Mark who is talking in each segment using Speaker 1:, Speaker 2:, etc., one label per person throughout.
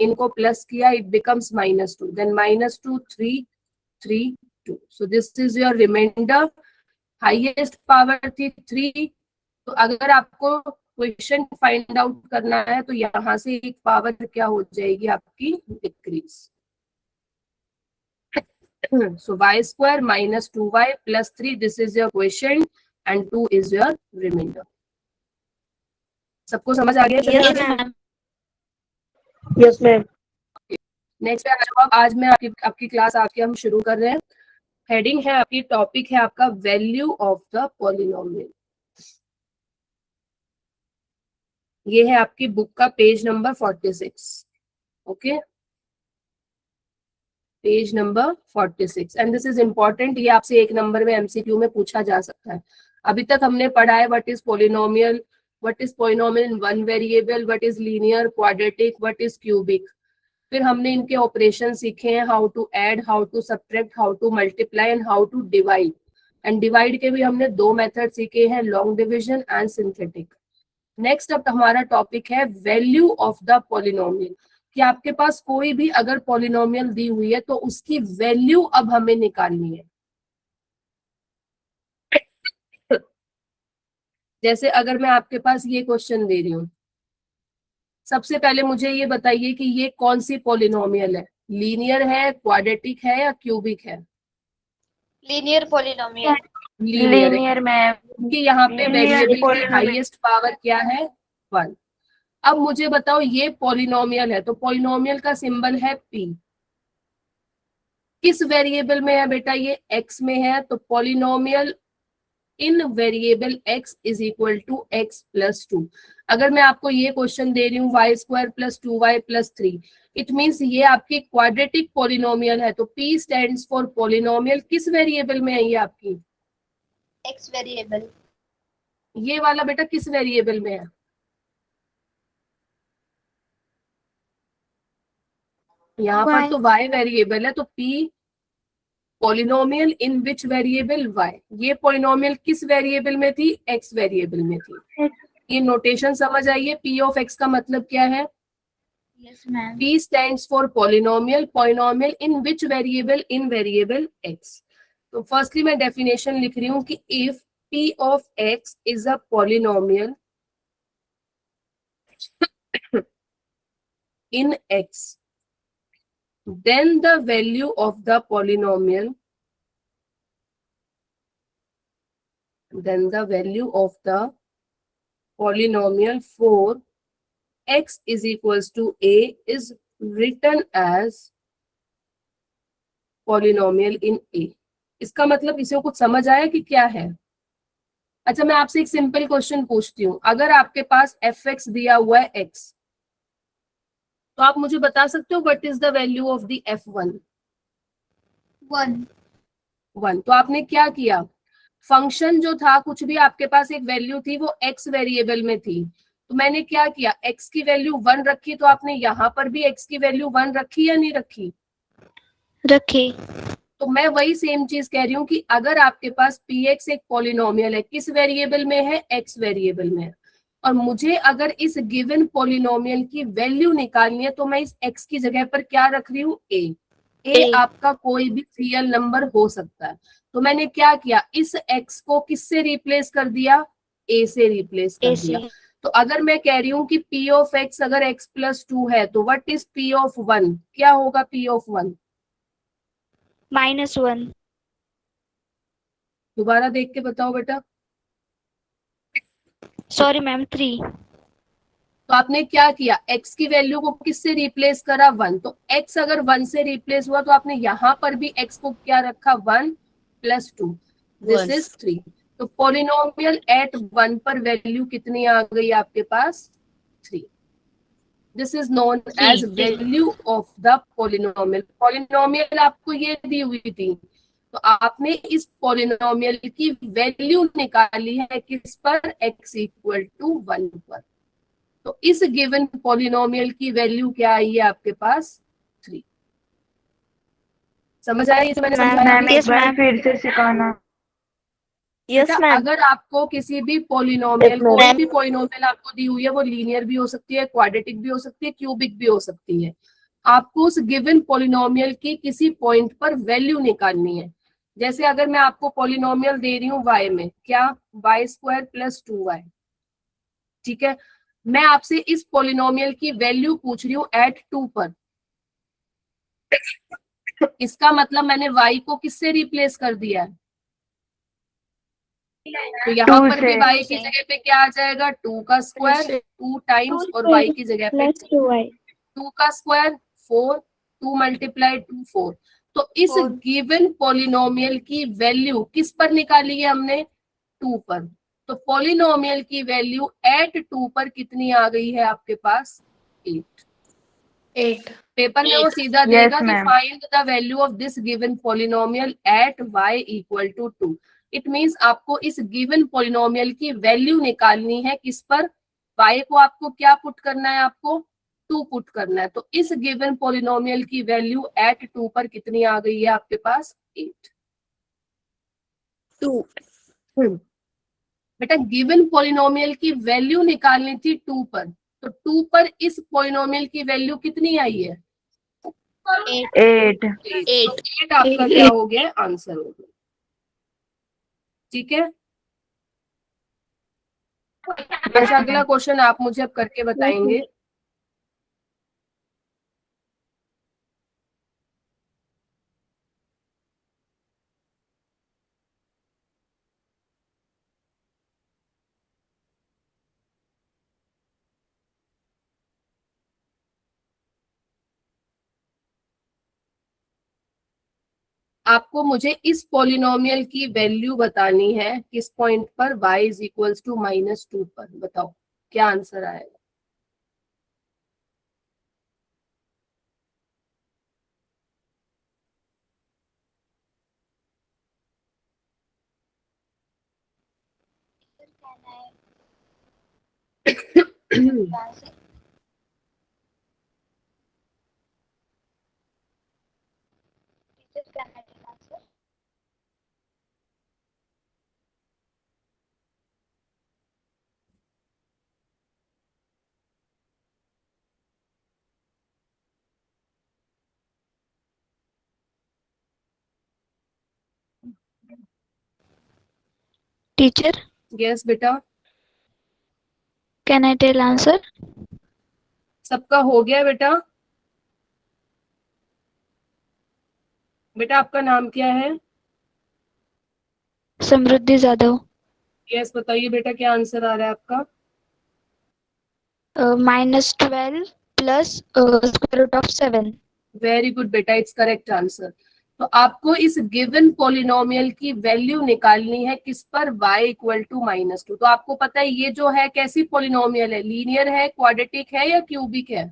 Speaker 1: इनको प्लस किया, it becomes -2, then -2 3 3 2, so this is your remainder. Highest power थी 3, तो अगर आपको क्वेश्चन फाइंड आउट करना है तो यहाँ से एक पावर क्या हो जाएगी आपकी, decrease. So y square minus 2y plus 3, this is your quotient and 2 is your remainder. सबको समझ आ गया?
Speaker 2: Yes, ma'am.
Speaker 3: Yes ma'am.
Speaker 1: Next आज मैं आपकी क्लास आपके हम शुरू कर रहे हैं। हेडिंग है आपकी, टॉपिक है आपका वैल्यू ऑफ द पॉलिनोमियल। ये है आपकी बुक का page number 46। Okay, page number 46 and this is important. ये आपसे 1 नंबर में एमसीक्यू में पूछा जा सकता है। अभी तक हमने पढ़ा है what is polynomial, what is polynomial in one variable, what is linear, quadratic, what is cubic. फिर हमने इनके ऑपरेशन सीखे हैं, how to add, how to subtract, how to multiply and how to divide. And divide के भी हमने 2 method सीखे हैं, long division and synthetic. Next अब हमारा टॉपिक है वैल्यू ऑफ द पॉलिनोमियल, कि आपके पास कोई भी अगर पॉलिनोमियल दी हुई है तो उसकी वैल्यू अब हमें निकालनी है। जैसे अगर मैं आपके पास ये क्वेश्चन दे रही हूँ, सबसे पहले मुझे ये बताइए कि ये कौन सी पॉलिनोमियल है, लीनियर है, क्वाड्रेटिक है या क्यूबिक है?
Speaker 2: Linear polynomial.
Speaker 3: Linear ma'am.
Speaker 1: क्योंकि यहाँ पे वेरिएबल की हाईएस्ट पावर क्या है, 1। अब मुझे बताओ ये पॉलिनोमियल है, तो पॉलिनोमियल का सिंबल है p। किस वेरिएबल में है बेटा, ये x में है, तो polynomial in variable x is equal to x plus 2। अगर मैं आपको ये क्वेश्चन दे रही हूँ y square plus 2y plus 3, it means ये आपकी क्वाड्रेटिक पॉलिनोमियल है। तो p स्टैंड्स फॉर पॉलिनोमियल, किस वेरिएबल में है ये आपकी,
Speaker 2: x वेरिएबल।
Speaker 1: ये वाला बेटा किस वेरिएबल में है, यहाँ पर तो y वेरिएबल है, तो p पॉलिनोमियल इन विच वेरिएबल, y। ये पॉलिनोमियल किस वेरिएबल में थी, x वेरिएबल में थी। ये नोटेशन समझ आइए, p ऑफ x का मतलब क्या है,
Speaker 2: yes ma'am.
Speaker 1: p stands for polynomial, polynomial in which variable, in variable x। तो फर्स्टली मैं डेफिनेशन लिख रही हूँ कि if p of x is a polynomial in x, then the value of the polynomial, for x is equals to a is written as polynomial in a। इसका मतलब इसे कुछ समझ आया कि क्या है? अच्छा, मैं आपसे एक सिंपल क्वेश्चन पूछती हूँ, अगर आपके पास fx दिया हुआ है x, तो आप मुझे बता सकते हो what is the value of the f1? 1। तो आपने क्या किया, फंक्शन जो था, कुछ भी आपके पास एक वैल्यू थी वो x वेरिएबल में थी, तो मैंने क्या किया, x की वैल्यू 1 रखी, तो आपने यहाँ पर भी x की वैल्यू 1 रखी या नहीं रखी?
Speaker 2: रखी।
Speaker 1: तो मैं वही सेम चीज कह रही हूँ कि अगर आपके पास px एक पॉलिनोमियल है, किस वेरिएबल में है, x वेरिएबल में है, और मुझे अगर इस गिवन पॉलिनोमियल की वैल्यू निकालनी है, तो मैं इस x की जगह पर क्या रख रही हूँ, a आपका कोई भी रियल नंबर हो सकता है। तो मैंने क्या किया, इस x को किससे रिप्लेस कर दिया, a से रिप्लेस कर दिया। तो अगर मैं कह रही हूँ कि p ऑफ x अगर x प्लस 2 है, तो व्हाट इज p ऑफ 1, क्या होगा p ऑफ 1?
Speaker 2: -1।
Speaker 1: दोबारा देख के बताओ बेटा।
Speaker 2: Sorry ma'am, 3।
Speaker 1: तो आपने क्या किया, x की वैल्यू को किससे रिप्लेस करा, 1। तो x अगर 1 से रिप्लेस हुआ, तो आपने यहाँ पर भी x को क्या रखा, 1 प्लस 2, दिस इज 3। तो पॉलिनोमियल एट 1 पर वैल्यू कितनी आ गई आपके पास, 3। This is known as value of the polynomial. Polynomial आपको ये दी हुई थी, तो आपने इस पॉलिनोमियल की वैल्यू निकाली है किस पर, x इक्वल टू 1 पर। तो इस गिवन पॉलिनोमियल की वैल्यू क्या आई है आपके पास, 3। समझ आया ये जो मैंने समझाया?
Speaker 3: मैम एक बार फिर से सिखाना। Yes,
Speaker 1: बेटा
Speaker 3: ma'am.
Speaker 1: अगर आपको किसी भी पोलिनोमियल,
Speaker 3: Yes, ma'am.
Speaker 1: कोई भी पोलिनोमियल आपको दी हुई है, वो लीनियर भी हो सकती है, क्वाड्रेटिक भी हो सकती है, क्यूबिक भी हो सकती है, आपको उस गिवन पोलिनोमियल की किसी पॉइंट पर वैल्यू निकालनी है। जैसे अगर मैं आपको पोलिनोमियल दे रही हूँ y में, क्या y² + 2y, ठीक है, मैं आपसे इस पोलिनोमियल की वैल्यू पूछ रही हूँ एट 2 पर। इसका मतलब मैंने y को किससे रिप्लेस कर दिया है? तो यहाँ
Speaker 3: 2
Speaker 1: पर भी
Speaker 3: से
Speaker 1: y की जगह पे क्या आ जाएगा? 2 का स्क्वायर, 2 टाइम्स, और y की जगह पे
Speaker 2: प्लस 2y
Speaker 1: 2 का स्क्वायर 4, 2 × 2 4। तो इस
Speaker 2: 4
Speaker 1: गिवन पोलिनोमियल की वैल्यू किस पर निकाली है हमने? 2 पर। तो पोलिनोमियल की वैल्यू एट 2 पर कितनी आ गई है आपके पास? 8।
Speaker 3: 8.
Speaker 1: पेपर में वो सीधा
Speaker 3: Yes,
Speaker 1: देगा कि
Speaker 3: ma'am.
Speaker 1: Find the value of this given polynomial at y = 2। It means आपको इस गिवन पोलिनोमियल की वैल्यू निकालनी है किस पर? y को आपको क्या पुट करना है? आपको 2 पुट करना है। तो इस गिवन पोलिनोमियल की वैल्यू एट 2 पर कितनी आ गई है आपके पास? 8।
Speaker 3: 2.
Speaker 1: बेटा गिवन पोलिनोमियल की वैल्यू निकालनी थी 2 पर, तो 2 पर इस पोलिनोमियल की वैल्यू कितनी आई है?
Speaker 3: 8.
Speaker 1: 8 आपका क्या हो गया? आंसर हो गया। ठीक है, अच्छा अगला क्वेश्चन आप मुझे अब करके बताएंगे। आपको मुझे इस पोलिनोमियल की वैल्यू बतानी है किस पॉइंट पर? y = -2 पर। बताओ क्या आंसर आएगा?
Speaker 2: टीचर
Speaker 1: यस बेटा,
Speaker 2: कैन आई टेल आंसर?
Speaker 1: सबका हो गया बेटा? बेटा आपका नाम क्या है?
Speaker 2: समृद्धि जाधव।
Speaker 1: यस बताइए बेटा, क्या आंसर आ रहा है आपका?
Speaker 2: -12 plus square root of 7।
Speaker 1: Very good बेटा, इट्स करेक्ट आंसर। तो आपको इस गिवन पोलिनोमियल की वैल्यू निकालनी है किस पर? y = -2। तो आपको पता है ये जो है कैसी पोलिनोमियल है? लीनियर है, क्वाड्रेटिक है, या क्यूबिक है?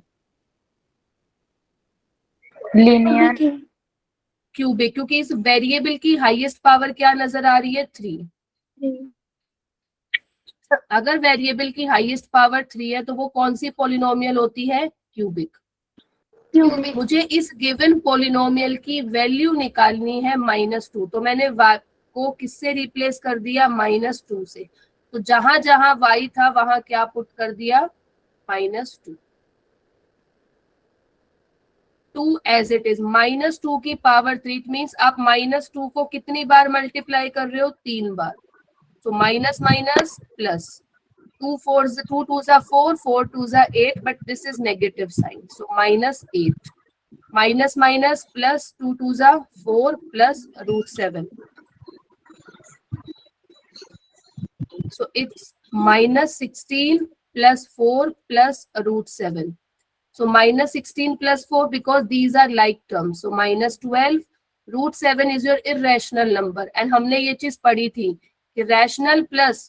Speaker 3: Linear.
Speaker 1: क्यूबिक, क्योंकि इस वेरिएबल की हाईएस्ट पावर क्या नजर आ रही है? 3। अगर वेरिएबल की हाईएस्ट पावर 3 है तो वो कौन सी पोलिनोमियल होती है? क्यूबिक। मुझे इस गिवन पोलिनोमियल की वैल्यू निकालनी है -2। तो मैंने y को किससे रिप्लेस कर दिया? -2 से। तो जहां जहां y था वहां क्या पुट कर दिया? -2। 2 एज इट इज, -2 की पावर 3 मीन्स आप -2 को कितनी बार मल्टीप्लाई कर रहे हो? 3 बार। So minus minus plus 2 4s 2 2s are 4 4 2s are 8, but this is negative sign, so -8 minus minus plus 2 2s are 4 plus √7, so it's -16 plus 4 plus √7. So -16 plus 4, because these are like terms, so -12. √7 is your irrational number, and हमने ये चीज पढ़ी थी कि rational plus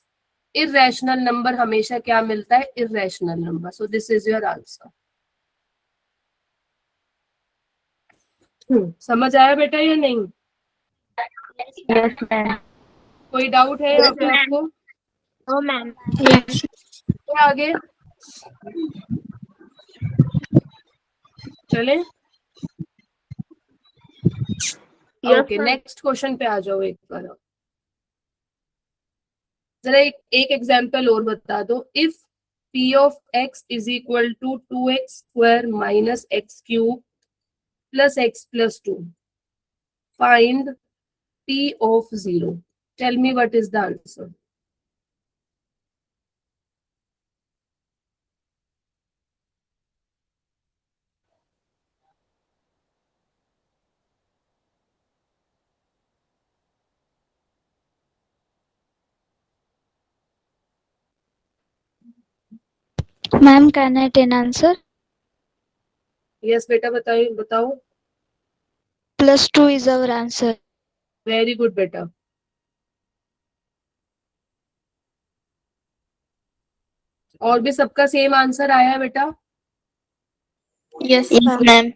Speaker 1: irrational number हमेशा क्या मिलता है? Irrational number. So this is your answer. समझ आया बेटा या नहीं?
Speaker 3: Yes, ma'am.
Speaker 1: कोई डाउट है यहाँ पे आपको?
Speaker 3: Oh, ma'am.
Speaker 1: क्या आगे चले?
Speaker 3: Yes,
Speaker 1: okay,
Speaker 3: ma'am.
Speaker 1: Next question पे आ जाओ एक बार। जरा एक एग्जाम्पल और बता दो. If p of x is equal to 2x square minus x cube plus x plus 2, find p of 0. Tell me what is the answer.
Speaker 2: Ma'am, can I take an answer?
Speaker 1: Yes बेटा बताओ बताओ.
Speaker 2: +2 is our answer.
Speaker 1: Very good बेटा. और भी सबका same answer आया है बेटा.
Speaker 2: Yes, ma'am.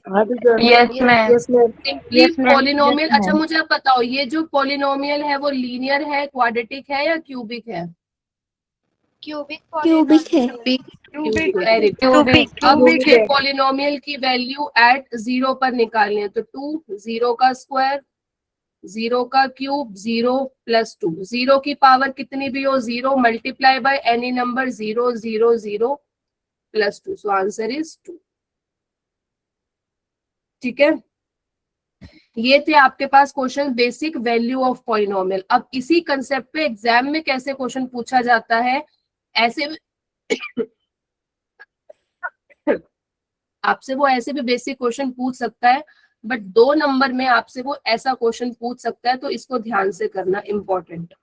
Speaker 3: Yes, ma'am.
Speaker 1: Simply
Speaker 3: Yes, ma'am.
Speaker 1: Polynomial.
Speaker 3: Yes,
Speaker 1: अच्छा
Speaker 3: ma'am.
Speaker 1: मुझे आप बताओ, ये जो पॉलिनोमियल है वो लीनियर है, क्वाड्रेटिक है या क्यूबिक है?
Speaker 2: Cubic है.
Speaker 1: Very good.
Speaker 3: Cubic.
Speaker 1: अब
Speaker 3: Cubic
Speaker 1: मुझे
Speaker 3: है.
Speaker 1: पॉलिनोमियल की वैल्यू एट 0 पर निकालनी है. तो 2, 0 का स्क्वायर, 0 का क्यूब, 0 प्लस 2. 0 की पावर कितनी भी हो 0 multiply by any number 0 0 0 plus 2. So answer is 2. ठीक है. ये थे आपके पास question basic value of polynomial. अब इसी कंसेप्ट पे एग्जाम में कैसे क्वेश्चन पूछा जाता है, ऐसे आपसे वो ऐसे भी बेसिक क्वेश्चन पूछ सकता है, बट 2 नंबर में आपसे वो ऐसा क्वेश्चन पूछ सकता है, तो इसको ध्यान से करना important.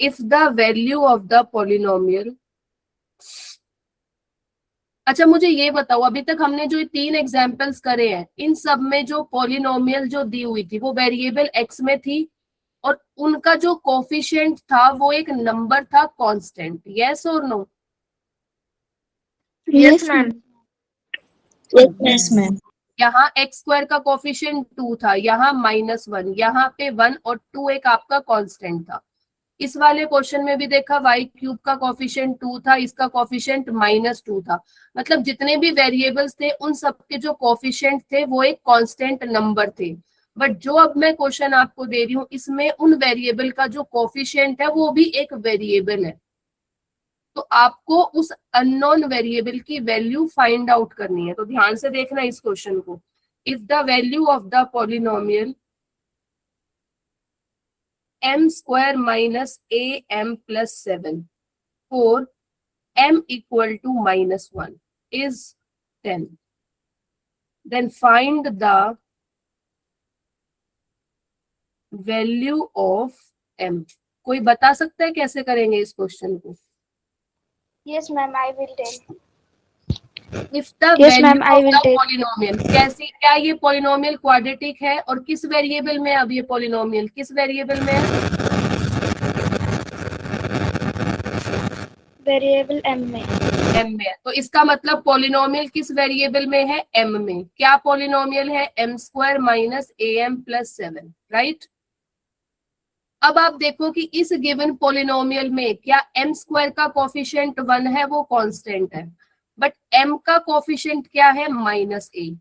Speaker 1: If the value of the polynomial. अच्छा मुझे ये बताओ, अभी तक हमने जो 3 एग्जाम्पल्स करे हैं, इन सब में जो पॉलिनोमियल जो दी हुई थी वो वेरिएबल x में थी, और उनका जो कोफिशिएंट था वो एक नंबर था कांस्टेंट. यस और no?
Speaker 2: Yes,
Speaker 3: ma'am.
Speaker 2: Yes, ma'am.
Speaker 1: यहाँ एक्स स्क्वायर का कोफिशिएंट 2 था, यहाँ -1, यहाँ पे 1 और 2 एक आपका कांस्टेंट था. इस वाले क्वेश्चन में भी देखा y क्यूब का कोफिशिएंट 2 था, इसका कोफिशिएंट -2 था. मतलब जितने भी वेरिएबल्स थे उन सबके जो कोफिशिएंट थे वो एक कांस्टेंट नंबर थे. बट जो अब मैं क्वेश्चन आपको दे रही हूँ, इसमें उन वेरिएबल का जो कोफिशिएंट है वो भी एक वेरिएबल है. तो आपको उस अननोन वेरिएबल की वैल्यू फाइंड आउट करनी है. तो ध्यान से देखना इस क्वेश्चन को. If the value of the polynomial m square minus am plus 7 for m equal to -1 is 10, then find the value of m. कोई बता सकता है कैसे करेंगे इस क्वेश्चन को?
Speaker 2: Yes, ma'am. I will tell.
Speaker 1: If the
Speaker 2: Yes,
Speaker 1: value
Speaker 2: ma'am, I
Speaker 1: of
Speaker 2: will
Speaker 1: the
Speaker 2: take.
Speaker 1: polynomial, कैसे, क्या ये पॉलिनोमियल क्वाड्रेटिक है और किस वेरिएबल में? अब ये पॉलिनोमियल किस वेरिएबल में है?
Speaker 2: Variable m में.
Speaker 1: m में है. तो इसका मतलब पॉलिनोमियल किस वेरिएबल में है? m में. क्या पॉलिनोमियल है? m square minus am plus 7, right. अब आप देखो कि इस गिवन पॉलिनोमियल में क्या m स्क्वायर का कोफिशिएंट 1 है, वो कांस्टेंट है, बट m का कोफिशिएंट क्या है? -a.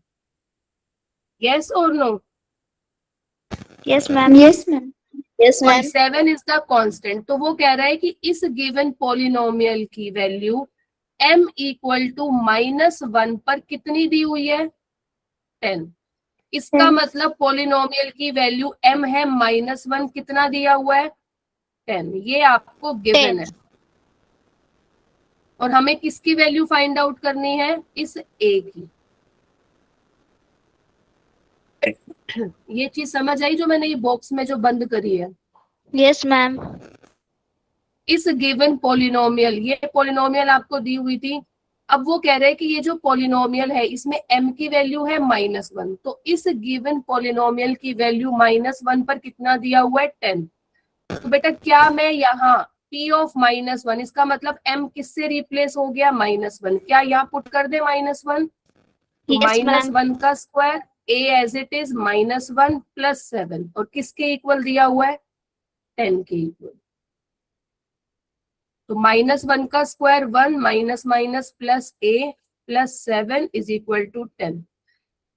Speaker 1: यस और no?
Speaker 2: Yes, ma'am. Yes, ma'am. Yes,
Speaker 1: और 7 इज द कांस्टेंट. तो वो कह रहा है कि इस गिवन पॉलिनोमियल की वैल्यू m इक्वल टू -1 पर कितनी दी हुई है? 10. इसका
Speaker 2: 10.
Speaker 1: मतलब पॉलिनोमियल की वैल्यू m है, -1 कितना दिया हुआ है? 10. ये आपको गिवन
Speaker 2: 10.
Speaker 1: है. और हमें किसकी वैल्यू फाइंड आउट करनी है? इस a की. ये चीज समझ आई जो मैंने ये बॉक्स में जो बंद करी है?
Speaker 2: Yes, ma'am.
Speaker 1: इस गिवन पॉलिनोमियल, ये पॉलिनोमियल आपको दी हुई थी. अब वो कह रहे हैं कि ये जो पॉलिनोमियल है इसमें m की वैल्यू है -1. तो इस गिवन पॉलिनोमियल की वैल्यू -1 पर कितना दिया हुआ है? 10. तो बेटा क्या मैं यहाँ p ऑफ -1, इसका मतलब m किससे रिप्लेस हो गया? -1. क्या यहाँ पुट कर दे -1? तो
Speaker 2: Yes, ma'am.
Speaker 1: -1 का square a as it is -1 plus 7, और किसके इक्वल दिया हुआ है? 10 के इक्वल. तो -1 का square 1 minus minus plus a plus 7 is equal to 10.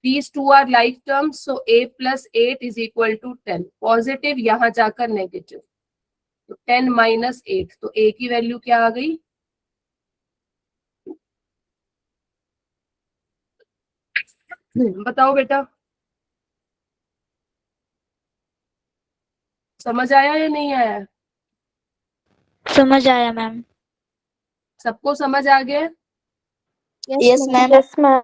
Speaker 1: These two are like terms, so a plus 8 is equal to 10. Positive यहाँ जाकर नेगेटिव. तो 10 माइनस 8, तो a की वैल्यू क्या आ गई? बताओ बेटा, समझ आया या नहीं आया?
Speaker 2: समझ आया मैम।
Speaker 1: सबको समझ आ गया?
Speaker 3: Yes, ma'am. Yes, ma'am.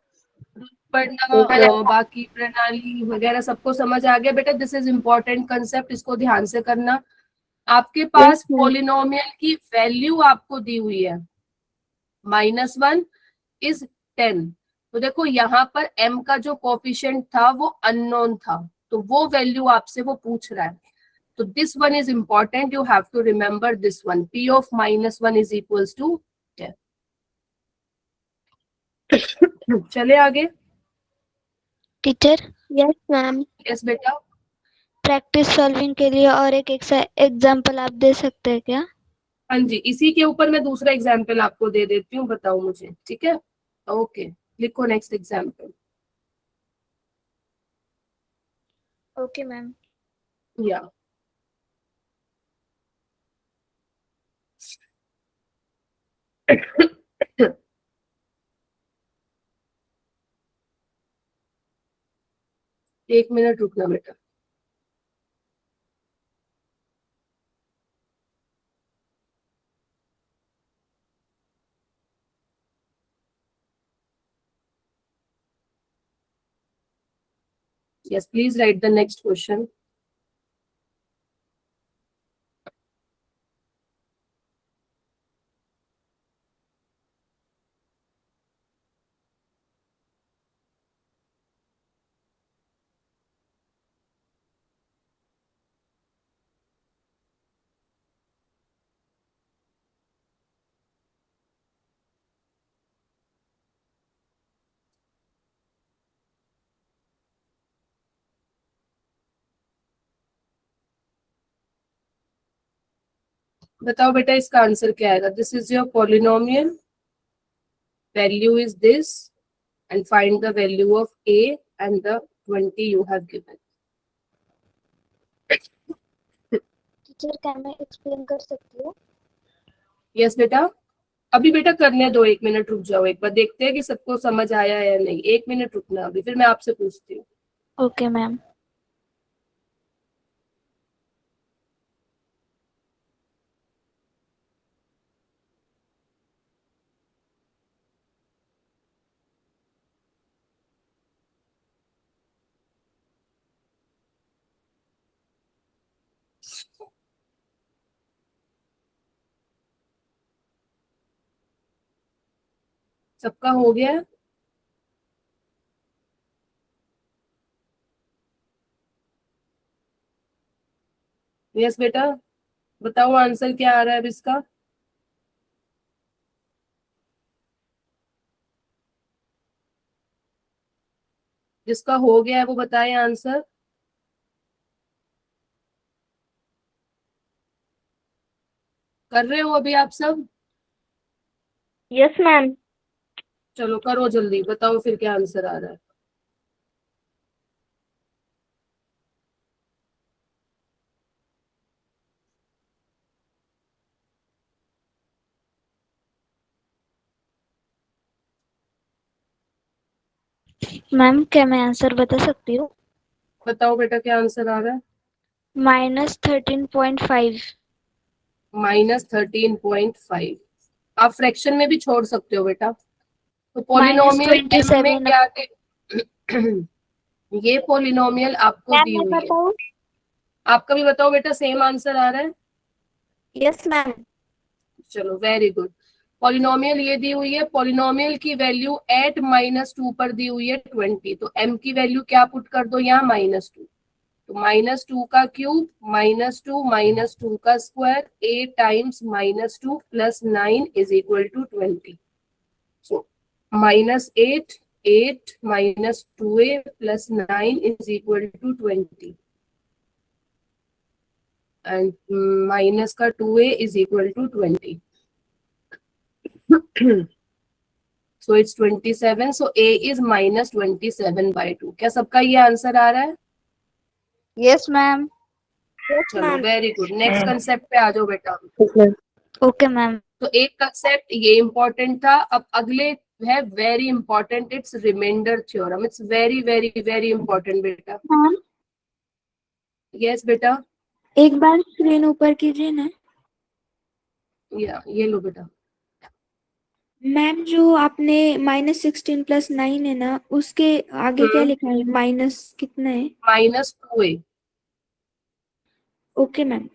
Speaker 1: पढ़ना बाकी प्रणाली वगैरह सबको समझ आ गया बेटा? दिस इज इम्पोर्टेंट कंसेप्ट, इसको ध्यान से करना। आपके पास पॉलिनोमियल की वैल्यू आपको दी हुई है, -1 इज 10। तो देखो यहाँ पर m का जो कोफिशिएंट था वो अननोन था, तो वो वैल्यू आपसे वो पूछ रहा है। तो this one is important, you have to remember this one, p of -1 is equals to 10। चले आगे।
Speaker 2: Teacher,
Speaker 3: Yes, ma'am.
Speaker 1: यस बेटा।
Speaker 2: प्रैक्टिस सॉल्विंग के लिए और एक एग्जांपल आप दे सकते हैं क्या?
Speaker 1: हाँ जी, इसी के ऊपर मैं दूसरा एग्जाम्पल आपको दे देती हूँ, बताओ मुझे, ठीक है? ओके, लिखो नेक्स्ट एग्जाम्पल।
Speaker 2: Okay ma'am.
Speaker 1: या एक मिनट रुकना बेटा। Yes, please write the next question. बताओ बेटा इसका आंसर क्या आएगा? This is your polynomial, value is this, and find the value of a and the 20 you have given.
Speaker 2: Teacher, क्या मैं एक्सप्लेन कर सकती हूँ?
Speaker 1: यस बेटा, अभी बेटा करने दो, 1 मिनट रुक जाओ, एक बार देखते हैं कि सबको समझ आया या नहीं। 1 मिनट रुकना अभी, फिर मैं आपसे पूछती हूँ।
Speaker 2: Okay ma'am.
Speaker 1: सबका हो गया? यस बेटा, बताओ आंसर क्या आ रहा है अब इसका? जिसका हो गया है वो बताए आंसर। कर रहे हो अभी आप सब?
Speaker 3: Yes, ma'am.
Speaker 1: चलो करो जल्दी, बताओ फिर क्या आंसर आ रहा है।
Speaker 2: मैम, क्या मैं आंसर बता सकती हूँ?
Speaker 1: बताओ बेटा क्या आंसर आ रहा है?
Speaker 2: -13.5।
Speaker 1: -13.5। आप फ्रैक्शन में भी छोड़ सकते हो बेटा। तो पॉलिनोमियल m में
Speaker 2: -27।
Speaker 1: क्या ये पॉलिनोमियल आपको दी हुई है। आपका भी बताओ बेटा, सेम आंसर आ रहा है?
Speaker 3: Yes, ma'am.
Speaker 1: चलो वेरी गुड। पॉलिनोमियल ये दी हुई है, पॉलिनोमियल की वैल्यू एट -2 पर दी हुई है 20, तो m की वैल्यू क्या पुट कर दो यहाँ? -2। तो -2 का क्यूब, -2 का square, 8 times -2 plus 9 is equal to 20। So -8, 8 minus 2a plus 9 is equal to 20, and minus का 2a is equal to 20. So it's 27. So a is -27/2. क्या सबका ये आंसर आ रहा है?
Speaker 3: Yes, ma'am. Yes,
Speaker 1: चलो
Speaker 3: ma'am.
Speaker 1: Very good, next concept पे आ जाओ बेटा।
Speaker 2: Okay, ma'am.
Speaker 1: तो एक कंसेप्ट ये इंपॉर्टेंट था, अब अगले है very important, it's remainder theorem. It's very very very important बेटा।
Speaker 3: मैम
Speaker 1: यस बेटा,
Speaker 3: एक बार स्क्रीन ऊपर कीजिए ना।
Speaker 1: या ये लो बेटा।
Speaker 3: मैम जो आपने -16 + 9 है ना, उसके आगे क्या लिखा है? माइनस कितना है?
Speaker 1: -2a।
Speaker 3: Okay ma'am.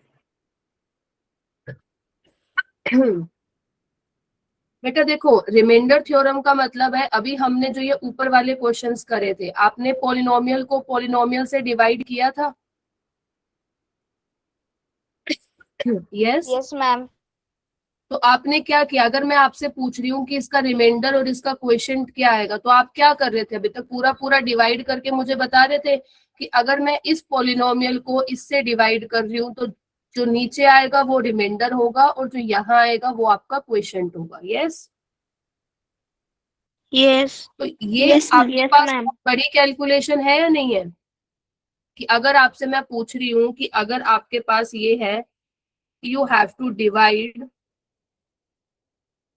Speaker 1: बेटा देखो, रिमाइंडर थ्योरम का मतलब है, अभी हमने जो ये ऊपर वाले क्वेश्चंस करे थे, आपने पॉलिनोमियल को पॉलिनोमियल से डिवाइड किया था। यस।
Speaker 2: Yes, ma'am.
Speaker 1: तो आपने क्या किया, अगर मैं आपसे पूछ रही हूँ कि इसका रिमाइंडर और इसका क्वोशिएंट क्या आएगा, तो आप क्या कर रहे थे? अभी तक पूरा पूरा डिवाइड करके मुझे बता रहे थे कि अगर मैं इस पॉलिनोमियल को इससे डिवाइड कर रही हूँ तो जो नीचे आएगा वो रिमाइंडर होगा और जो यहाँ आएगा वो आपका क्वोशिएंट होगा। यस।
Speaker 2: Yes.
Speaker 1: तो ये
Speaker 3: Yes, ma'am.
Speaker 1: आपके
Speaker 3: Yes,
Speaker 1: पास
Speaker 3: ma'am.
Speaker 1: बड़ी कैलकुलेशन है या नहीं है? कि अगर आपसे मैं पूछ रही हूँ कि अगर आपके पास ये है, you have to divide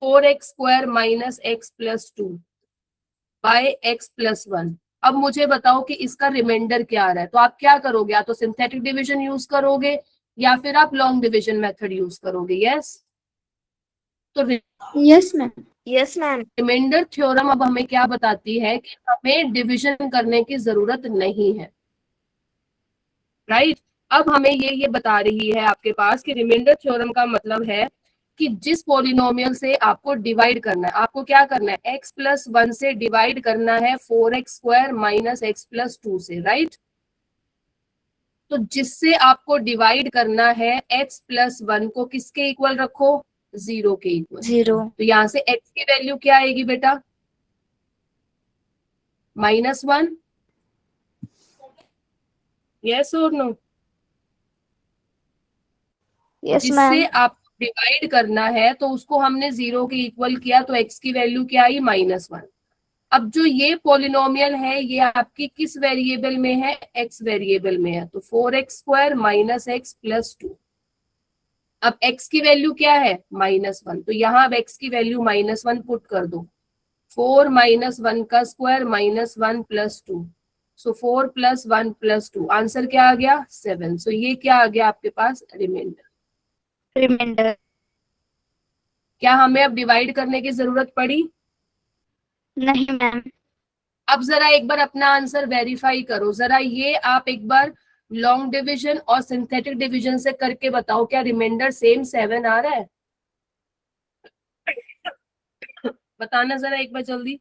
Speaker 1: 4x² - x + 2 by x + 1। अब मुझे बताओ कि इसका रिमाइंडर क्या आ रहा है, तो आप क्या करोगे? या तो सिंथेटिक डिवीजन यूज करोगे या फिर आप लॉन्ग डिवीजन मेथड यूज करोगे। यस। तो
Speaker 3: Yes, ma'am. Yes, ma'am.
Speaker 1: Remainder theorem अब हमें क्या बताती है कि हमें डिवीजन करने की जरूरत नहीं है। राइट। अब हमें ये बता रही है आपके पास कि रिमाइंडर थ्योरम का मतलब है कि जिस पॉलिनोमियल से आपको डिवाइड करना है, आपको क्या करना है? x + 1 से डिवाइड करना है 4x² - x + 2 से। राइट। तो जिससे आपको डिवाइड करना है x + 1 को किसके इक्वल रखो? 0 के इक्वल।
Speaker 2: 0.
Speaker 1: तो यहाँ से x की वैल्यू क्या आएगी बेटा? -1। यस और नो?
Speaker 2: Yes,
Speaker 1: जिससे
Speaker 2: ma'am.
Speaker 1: आप डिवाइड करना है तो उसको हमने 0 के इक्वल किया, तो x की वैल्यू क्या आई? -1। अब जो ये पॉलिनोमियल है ये आपकी किस वेरिएबल में है? x वेरिएबल में है, तो 4x² - x + 2। अब x की वैल्यू क्या है? -1। तो यहाँ अब x की वैल्यू -1 पुट कर दो। 4 - 1 का स्क्वायर -1 + 2, सो 4 + 1 + 2, आंसर क्या आ गया? 7। सो ये क्या आ गया आपके पास? रिमाइंडर।
Speaker 2: Remainder.
Speaker 1: क्या हमें अब डिवाइड करने की जरूरत पड़ी?
Speaker 2: नहीं मैम.
Speaker 1: अब जरा एक बार अपना आंसर वेरीफाई करो, जरा ये आप एक बार लॉन्ग डिवीजन और सिंथेटिक डिवीजन से करके बताओ, क्या रिमाइंडर सेम 7 आ रहा है? बताना जरा एक बार जल्दी।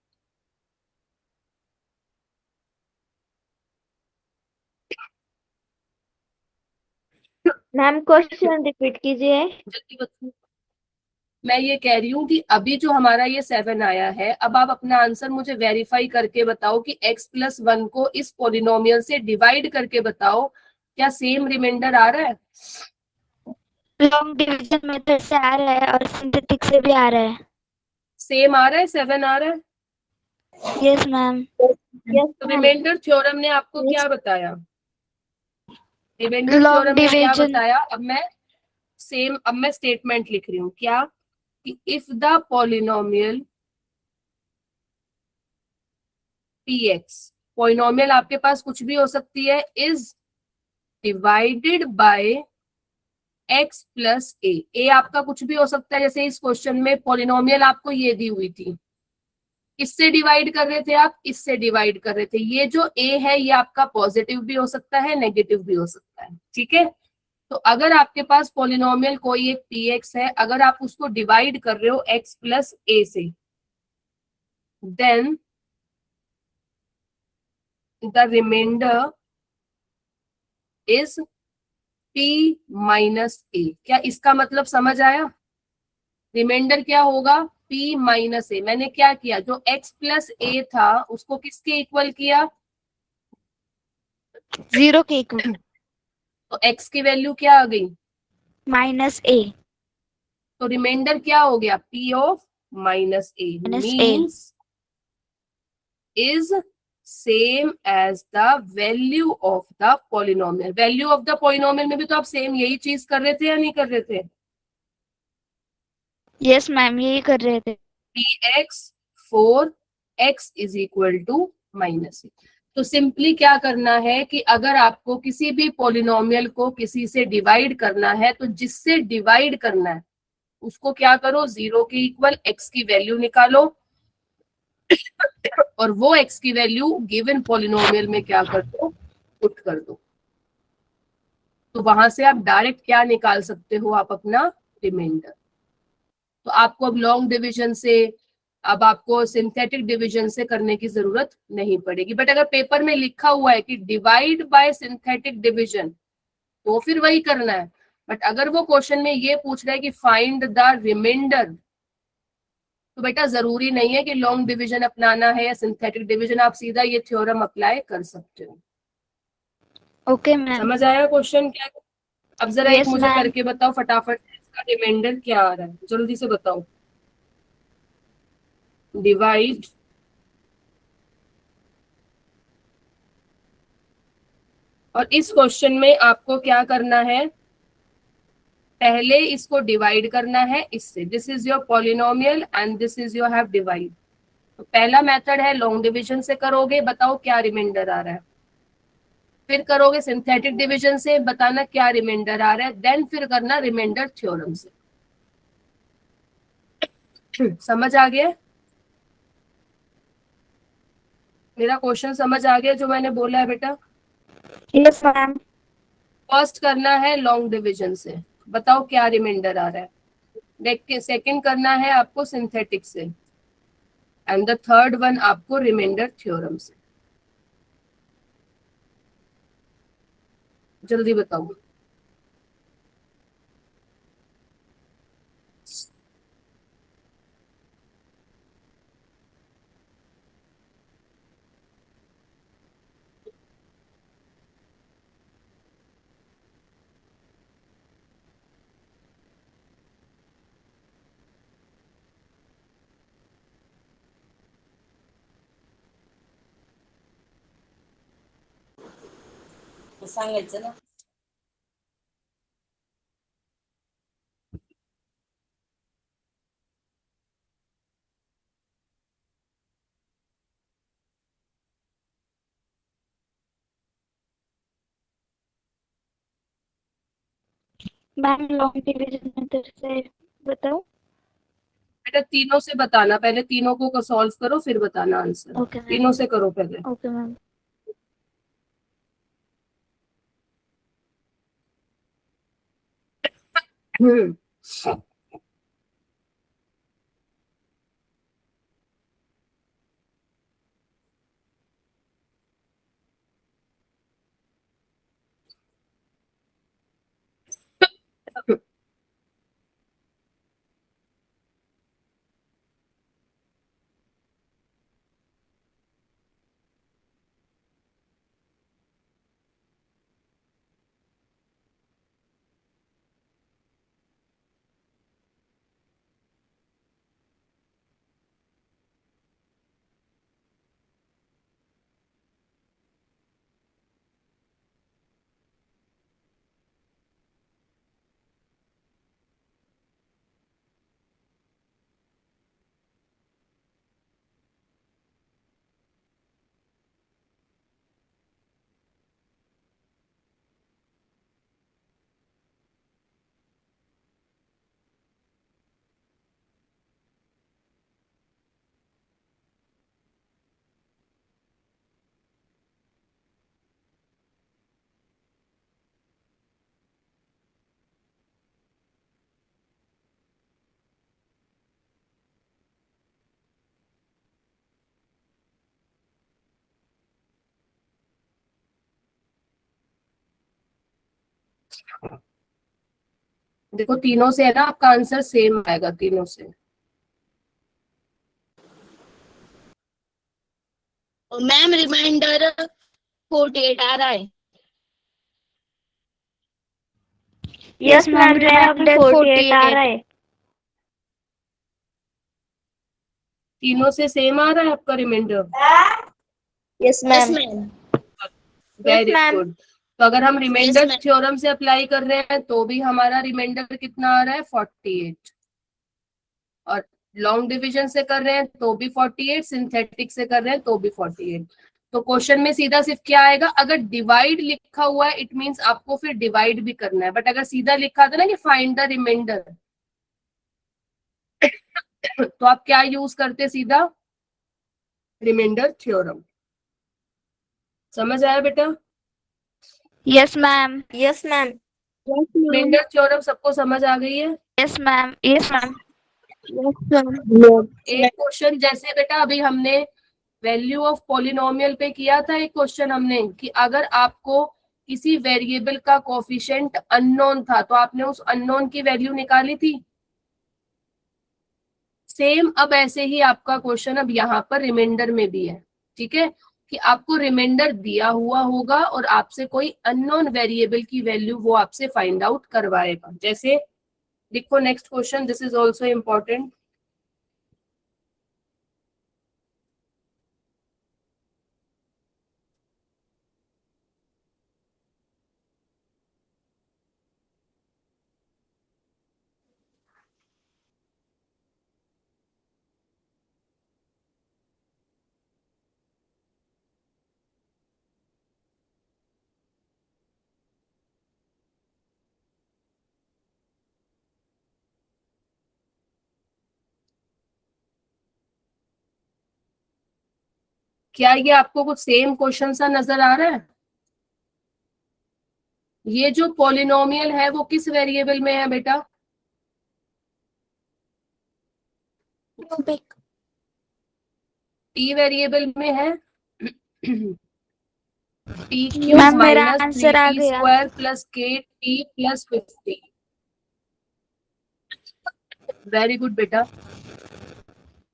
Speaker 3: मैम क्वेश्चन रिपीट कीजिए।
Speaker 1: जल्दी बताओ। मैं ये कह रही हूँ कि अभी जो हमारा ये 7 आया है, अब आप अपना आंसर मुझे वेरीफाई करके बताओ कि x + 1 को इस पॉलिनोमियल से डिवाइड करके बताओ, क्या सेम रिमाइंडर आ रहा है?
Speaker 2: लॉन्ग डिवीजन मेथड से आ रहा है और सिंथेटिक से भी आ रहा है.
Speaker 1: सेम आ रहा है, 7 आ रहा है।
Speaker 2: Yes, ma'am.
Speaker 3: यस
Speaker 1: तो
Speaker 3: मैम।
Speaker 1: रिमाइंडर थ्योरम ने आपको क्या बताया? रिमाइंडर
Speaker 2: Long
Speaker 1: थ्योरम ने क्या
Speaker 2: division.
Speaker 1: बताया? अब मैं स्टेटमेंट लिख रही हूँ क्या, कि if the polynomial px, polynomial आपके पास कुछ भी हो सकती है, is divided by x + a आपका कुछ भी हो सकता है। जैसे इस क्वेश्चन में पॉलिनोमियल आपको ये दी हुई थी, इससे डिवाइड कर रहे थे आप, इससे डिवाइड कर रहे थे। ये जो a है ये आपका पॉजिटिव भी हो सकता है, नेगेटिव भी हो सकता है। ठीक है। तो अगर आपके पास पॉलिनोमियल कोई एक px है, अगर आप उसको डिवाइड कर रहे हो x + a से, then the remainder is p - a। क्या इसका मतलब समझ आया? रिमाइंडर क्या होगा? p - a। मैंने क्या किया, जो x + a था उसको किसके इक्वल किया?
Speaker 2: 0 के इक्वल.
Speaker 1: तो x की वैल्यू क्या आ गई?
Speaker 2: -a.
Speaker 1: तो रिमाइंडर क्या हो गया? p of -a
Speaker 2: -a.
Speaker 1: Means is same as the value of the polynomial. Value of the polynomial में भी तो आप सेम यही चीज कर रहे थे या नहीं कर रहे थे?
Speaker 2: यस मैम, यही कर रहे थे।
Speaker 1: px 4x is equal to minus. तो सिंपली क्या करना है कि अगर आपको किसी भी पॉलिनोमियल को किसी से डिवाइड करना है तो जिससे डिवाइड करना है उसको क्या करो, 0 के इक्वल x की वैल्यू निकालो और वो x की वैल्यू गिवन पॉलिनोमियल में क्या कर दो, पुट कर दो। तो वहां से आप डायरेक्ट क्या निकाल सकते हो, आप अपना रिमाइंडर। तो आपको अब लॉन्ग डिवीजन से, अब आपको सिंथेटिक डिवीजन से करने की जरूरत नहीं पड़ेगी। बट अगर पेपर में लिखा हुआ है कि डिवाइड बाय सिंथेटिक डिवीजन तो फिर वही करना है। बट अगर वो क्वेश्चन में ये पूछ रहा है कि फाइंड द रिमाइंडर, तो बेटा जरूरी नहीं है कि लॉन्ग डिवीजन अपनाना है या सिंथेटिक डिवीजन, आप सीधा ये थ्योरम अप्लाई कर सकते हो।
Speaker 2: Okay ma'am.
Speaker 1: समझ आया क्वेश्चन क्या? अब जरा एक
Speaker 2: यस
Speaker 1: मुझे
Speaker 2: मैम।
Speaker 1: करके बताओ फटाफट, इसका रिमाइंडर क्या आ रहा है, जल्दी से बताओ। डिवाइड और इस क्वेश्चन में आपको क्या करना है, पहले इसको डिवाइड करना है इससे। This is your polynomial and this is your have divide. तो पहला मेथड है लॉन्ग डिवीजन से करोगे, बताओ क्या रिमाइंडर आ रहा है। फिर करोगे सिंथेटिक डिवीजन से, बताना क्या रिमाइंडर आ रहा है। देन फिर करना रिमाइंडर थ्योरम से। समझ आ गया? मेरा क्वेश्चन समझ आ गया जो मैंने बोला है बेटा?
Speaker 2: Yes ma'am.
Speaker 1: फर्स्ट करना है लॉन्ग डिवीजन से, बताओ क्या रिमाइंडर आ रहा है। देख के सेकंड करना है आपको सिंथेटिक से, एंड द थर्ड वन आपको रिमाइंडर थ्योरम से। जल्दी बताओ।
Speaker 4: सांगायचं ना.
Speaker 2: मैम लॉन्ग डिवीजन मेथड से बताओ।
Speaker 1: बेटा तीनों से बताना, पहले तीनों को सॉल्व करो फिर बताना आंसर।
Speaker 2: Okay ma'am.
Speaker 1: तीनों से करो पहले।
Speaker 2: Okay ma'am.
Speaker 1: हम्म देखो तीनों से है ना, आपका आंसर सेम आएगा तीनों से।
Speaker 4: मैम रिमाइंडर 48 आ रहा है.
Speaker 2: यस मैम, रिमाइंडर 48 आ रहा है।
Speaker 1: तीनों से सेम आ रहा है आपका remainder.
Speaker 4: Yes ma'am.
Speaker 1: Very
Speaker 2: ma'am.
Speaker 1: Good. तो अगर हम रिमाइंडर
Speaker 4: ma'am.
Speaker 1: थ्योरम से अप्लाई कर रहे हैं तो भी हमारा रिमाइंडर कितना आ रहा है 48, और लॉन्ग डिवीजन से कर रहे हैं तो भी 48, सिंथेटिक से कर रहे हैं तो भी 48। तो क्वेश्चन में सीधा सिर्फ क्या आएगा, अगर डिवाइड लिखा हुआ है इट मींस आपको फिर डिवाइड भी करना है, बट अगर सीधा लिखा था ना कि फाइंड द रिमाइंडर तो आप क्या यूज करते सीधा, रिमाइंडर थ्योरम। समझ आया बेटा?
Speaker 2: Yes, ma'am.
Speaker 4: Yes ma'am.
Speaker 1: Remainder theorem सबको समझ आ गई है?
Speaker 2: Yes, ma'am. Yes, ma'am.
Speaker 1: एक क्वेश्चन जैसे बेटा अभी हमने वैल्यू ऑफ पॉलिनोमियल पे किया था एक क्वेश्चन हमने, कि अगर आपको किसी वेरिएबल का कोफिशिएंट अननोन था तो आपने उस अननोन की वैल्यू निकाली थी। सेम अब ऐसे ही आपका क्वेश्चन अब यहाँ पर रिमाइंडर में भी है, ठीक है, कि आपको रिमाइंडर दिया हुआ होगा और आपसे कोई अननोन वेरिएबल की वैल्यू वो आपसे फाइंड आउट करवाएगा। जैसे देखो next question, this is also important. क्या ये आपको कुछ सेम क्वेश्चन सा नजर आ रहा है? ये जो पॉलिनोमियल है वो किस वेरिएबल में है बेटा?
Speaker 3: क्यूबिक।
Speaker 1: टी वेरिएबल में है। टी क्यूब
Speaker 2: मैम मेरा
Speaker 1: माइनस
Speaker 2: आंसर आ
Speaker 1: 3t
Speaker 2: गया।
Speaker 1: स्क्वायर प्लस के टी प्लस 50। वेरी गुड बेटा।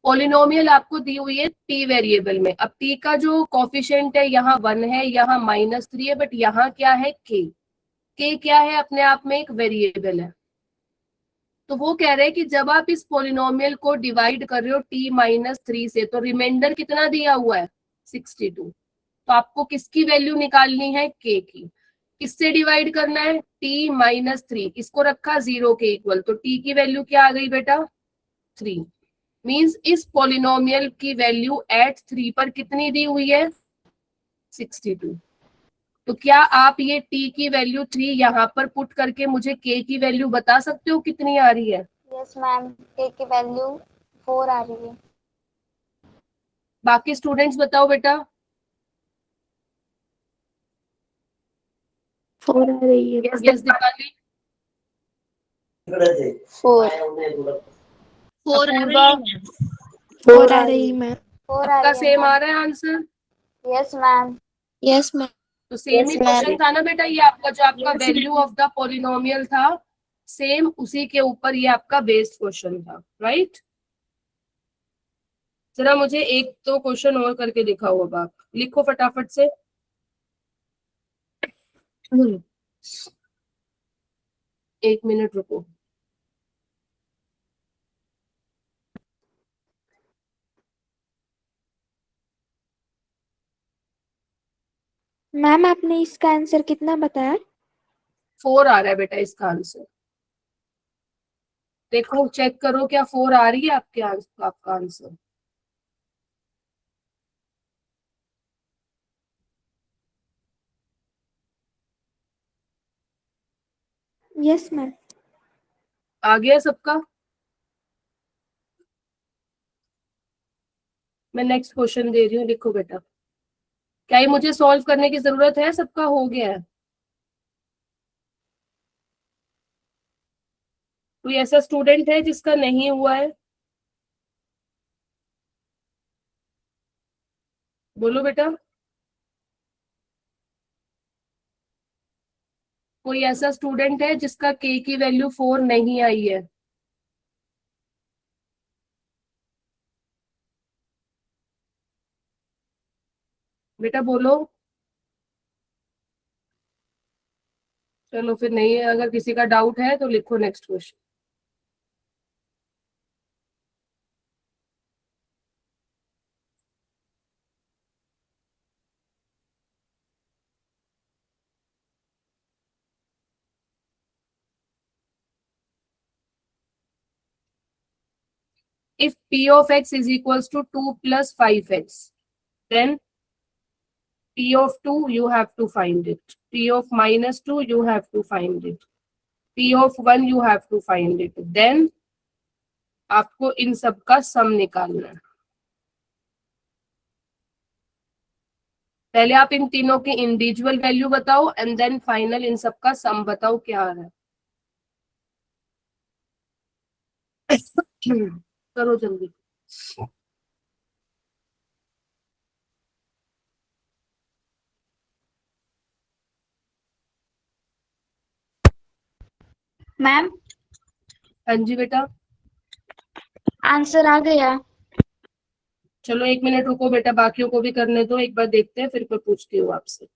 Speaker 1: पॉलिनोमियल आपको दी हुई है टी वेरिएबल में। अब टी का जो कॉफिशिएंट है यहाँ 1 है, यहाँ -3 है, बट यहाँ क्या है के क्या है, अपने आप में एक वेरिएबल है। तो वो कह रहे हैं कि जब आप इस पॉलिनोमियल को डिवाइड कर रहे हो t-3 से तो रिमाइंडर कितना दिया हुआ है 62। तो आपको किसकी वैल्यू निकालनी है, के की। किससे डिवाइड करना है, t-3, इसको रखा 0 के इक्वल, तो t की वैल्यू क्या आ गई बेटा 3। मींस इस पॉलिनोमियल की वैल्यू एट 3 पर कितनी दी हुई है 62। तो क्या आप ये t की वैल्यू 3 यहाँ पर पुट करके मुझे k की वैल्यू बता सकते हो कितनी आ रही है?
Speaker 2: यस मैम, के की वैल्यू 4 आ रही है।
Speaker 1: बाकी स्टूडेंट्स बताओ बेटा।
Speaker 3: 4 आ रही है।
Speaker 1: यस दीपाली।
Speaker 4: 4
Speaker 1: अपूर्वा।
Speaker 3: 4 आ रही मैम।
Speaker 2: 4 आ
Speaker 1: सबका
Speaker 2: रही है
Speaker 1: सेम आ
Speaker 2: मैम।
Speaker 1: रहा है answer?
Speaker 2: Yes ma'am.
Speaker 4: Yes ma'am.
Speaker 1: तो सेम ही
Speaker 4: Yes, ma'am.
Speaker 1: क्वेश्चन था ना बेटा, ये आपका जो आपका वैल्यू ऑफ द पॉलिनोमियल था सेम उसी के ऊपर ये आपका बेस्ड क्वेश्चन था, राइट? जरा मुझे एक तो क्वेश्चन और करके दिखाओ, अब आप लिखो फटाफट से। एक मिनट रुको।
Speaker 3: मैम आपने इसका आंसर कितना बताया?
Speaker 1: 4 आ रहा है बेटा इसका आंसर। देखो चेक करो क्या 4 आ रही है आपके आपका आंसर।
Speaker 3: Yes ma'am.
Speaker 1: आ गया सबका? मैं नेक्स्ट क्वेश्चन दे रही हूँ, लिखो बेटा। क्या ये मुझे सॉल्व करने की जरूरत है? सबका हो गया है? कोई ऐसा स्टूडेंट है जिसका नहीं हुआ है? बोलो बेटा। कोई ऐसा स्टूडेंट है जिसका के की वैल्यू 4 नहीं आई है? बेटा बोलो। चलो फिर नहीं है, अगर किसी का डाउट है तो लिखो next question. if p of x is equals to 2 plus 5x, then p of 2 you have to find it, p of minus 2 you have to find it, p of 1 you have to find it. Then आपको इन सब का सम निकालना है. पहले आप इन तीनों की individual value बताओ एंड देन फाइनल इन सब का सम बताओ क्या आ रहा है. करो जल्दी.
Speaker 2: मैम
Speaker 1: हाँ जी बेटा.
Speaker 2: आंसर आ गया.
Speaker 1: चलो 1 मिनट रुको बेटा, बाकियों को भी करने दो, एक बार देखते हैं फिर मैं पूछती हूँ आपसे.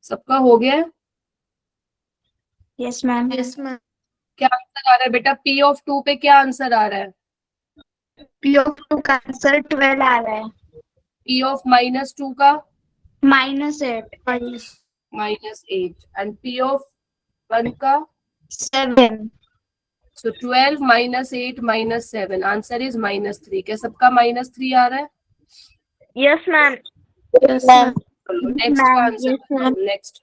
Speaker 1: सबका हो गया है?
Speaker 2: Yes ma'am.
Speaker 1: क्या आंसर आ रहा है बेटा? पी ऑफ 2 पे क्या आंसर आ रहा है?
Speaker 2: पी ऑफ 2 का आंसर 12 आ रहा है.
Speaker 1: पी ऑफ माइनस 2 का
Speaker 2: -8.
Speaker 1: -8 एंड पी ऑफ 1 का
Speaker 2: 7.
Speaker 1: सो 12 -8 -7 आंसर इज -3. क्या सबका -3 आ रहा है?
Speaker 2: Yes ma'am.
Speaker 1: चलो नेक्स्ट का
Speaker 2: Ma'am,
Speaker 1: आंसर
Speaker 2: yes,
Speaker 1: बताओ.
Speaker 2: ma'am.
Speaker 1: Next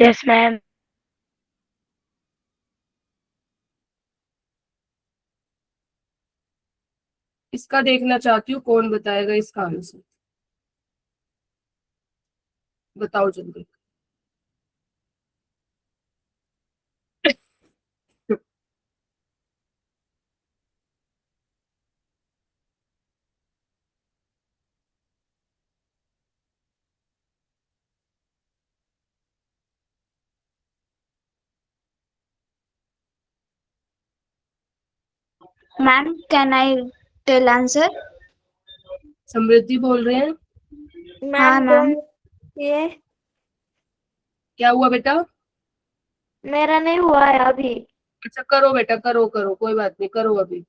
Speaker 2: yes ma'am.
Speaker 1: इसका देखना चाहती हूँ कौन बताएगा इसका आंसर. बताओ जल्दी.
Speaker 2: Ma'am can I tell answer?
Speaker 1: Samriddhi बोल रहे हैं.
Speaker 2: हाँ मैम.
Speaker 3: ये
Speaker 1: क्या हुआ बेटा?
Speaker 3: मेरा नहीं हुआ है अभी.
Speaker 1: अच्छा करो बेटा, करो करो, कोई बात नहीं, करो अभी.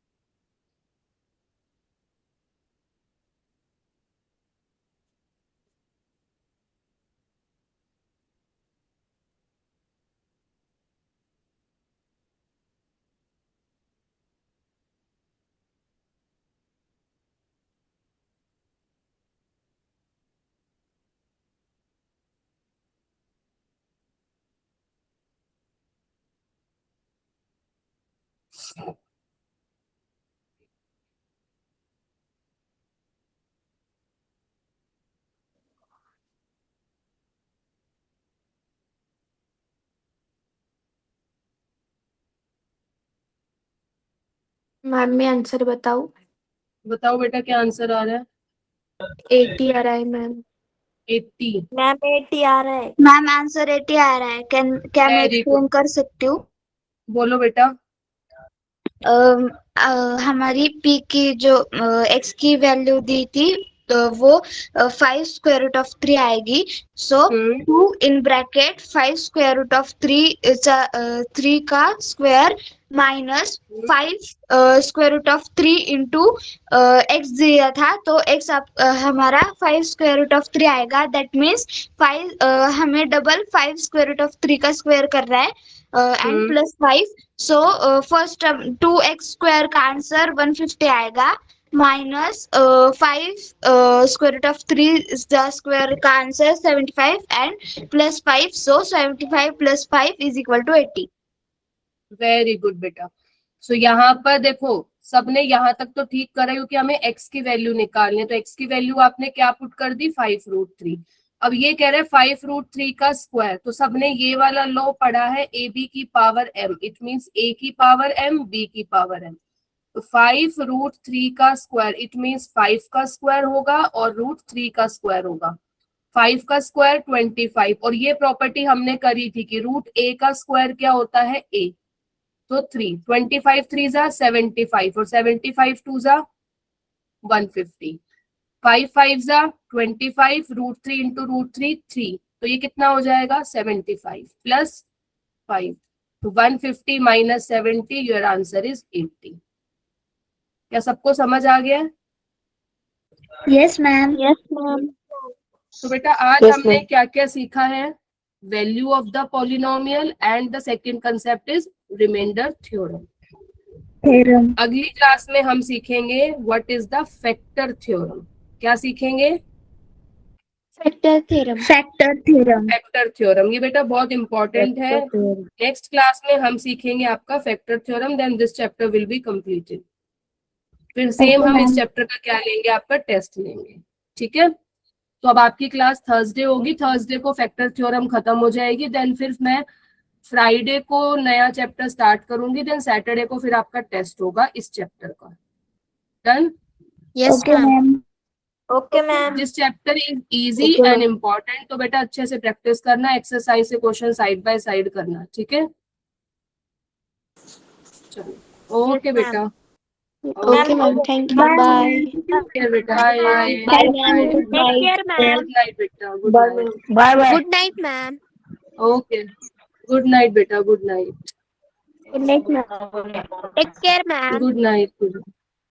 Speaker 3: मैम मैं आंसर बताऊं?
Speaker 1: बताओ बेटा क्या आंसर आ रहा है?
Speaker 3: 80 आ रहा है मैम.
Speaker 1: 80.
Speaker 3: मैम 80 आ रहा है.
Speaker 2: मैम आंसर 80 आ रहा है. क्या मैं
Speaker 1: Very
Speaker 2: एक्सप्लेन कर सकती हूँ?
Speaker 1: बोलो बेटा.
Speaker 2: हमारी p की जो x की वैल्यू दी थी तो वो 5 स्क्वायर रूट ऑफ 3 आएगी. So 2 in bracket 5 square root of 3 का square minus 5 square root of 3 into x दिया था तो x हमारा 5 स्क्वायर रूट ऑफ 3 आएगा. दैट मीन्स 5 हमें डबल 5 स्क्वायर रूट ऑफ 3 का स्क्वायर कर रहा है and plus 5. So first 2x square का आंसर 150 आएगा minus 5 square root of 3 square का answer 75 and plus 5. So 75 plus 5 is equal to 80.
Speaker 1: Very good बेटा. सो यहाँ पर देखो सबने यहाँ तक तो ठीक करा क्योंकि हमें x की वैल्यू निकालनी है. तो x की वैल्यू आपने क्या पुट कर दी? 5√3. अब ये कह रहे हैं 5√3 का स्क्वायर. तो सबने ये वाला लॉ पढ़ा है ab की power m. It means a की पावर m, b की पावर m. तो 5√3 का स्क्वायर इट मीन्स 5 का स्क्वायर होगा और √3 का स्क्वायर होगा. 5 का स्क्वायर 25. और ये प्रॉपर्टी हमने करी थी कि √a का स्क्वायर क्या होता है? a. तो 3, 25 3 जा 75 और 75 2 जा 150, 5 5 जा 25, √3 इंटू √3 3, तो ये कितना हो जाएगा 75 प्लस 5, तो 150 माइनस 70, योर आंसर इज 80। क्या सबको समझ आ गया?
Speaker 2: Yes, ma'am.
Speaker 3: Yes ma'am.
Speaker 1: तो बेटा आज हमने क्या क्या सीखा है? Value of the polynomial and the second concept is remainder theorem.
Speaker 2: Theorem.
Speaker 1: अगली क्लास में हम सीखेंगे what is the factor theorem. क्या सीखेंगे?
Speaker 3: Factor theorem.
Speaker 2: Factor theorem.
Speaker 1: Factor theorem, ये बेटा बहुत इंपॉर्टेंट है। नेक्स्ट क्लास में हम सीखेंगे आपका factor theorem, then this chapter will be completed. फिर सेम हम इस चैप्टर का क्या लेंगे, आपका टेस्ट लेंगे, ठीक है। तो अब आपकी क्लास थर्सडे होगी, थर्सडे को फैक्टर थ्योरम खत्म हो जाएगी, देन फिर मैं फ्राइडे को नया चैप्टर स्टार्ट करूंगी, देन सैटरडे को फिर आपका टेस्ट होगा इस चैप्टर का। Done?
Speaker 4: Yes
Speaker 2: Okay,
Speaker 4: ma'am.
Speaker 2: ma'am.
Speaker 3: Okay ma'am.
Speaker 1: This chapter is easy and important, तो बेटा अच्छे से प्रैक्टिस करना, एक्सरसाइज से क्वेश्चन साइड बाय साइड करना, ठीक है। चलो ओके बेटा,
Speaker 3: okay ma'am, thank you, bye.
Speaker 1: बेटा bye bye
Speaker 3: Bye, ma'am.
Speaker 4: Take care ma'am.
Speaker 1: Good night बेटा, good night.
Speaker 4: Good night ma'am.
Speaker 1: Okay, good night बेटा, good night,
Speaker 3: good night ma'am.
Speaker 4: Take care ma'am.
Speaker 1: Good night.